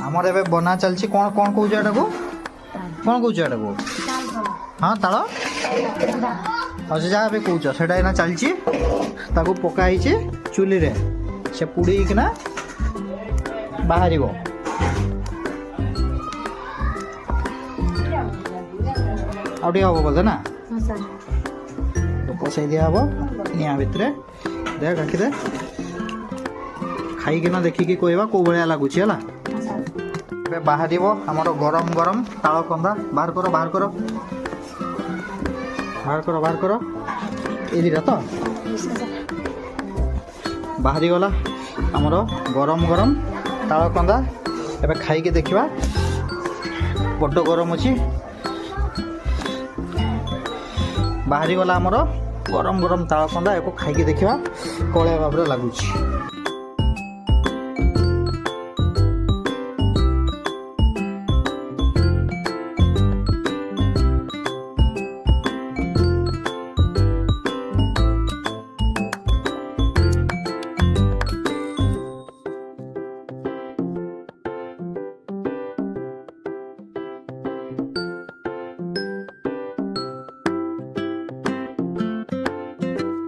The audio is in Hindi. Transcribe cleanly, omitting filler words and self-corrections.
आमर एबे बना चलछि कोन कोन कहू एटा को कोन कहू एटा को हां ताळ अच्छा जहाँ भी कहूच सेटा एना चलछि ताको पकाई छि चुली रे से पुड़ी किना बाहरिबो आउटी हबो बोलते ना तो पसाई दिया हबो निया भितरे दे रखी दे खाई किना देखिकी कहबा को बळिया लागुछि हला बे बाहरिबो हमरो गरम गरम ताळ कंदा बाहर करो बाहर करो बाहर करो बाहर करो ए दिरा तो बाहरी गला हमरो गरम गरम ताळ कंदा एबे खाई के देखिबा बड्ड गरम अछि बाहरी गला हमरो गरम गरम ताळ कंदा एको खाई के देखिबा कोळे बाबरे लागुछि।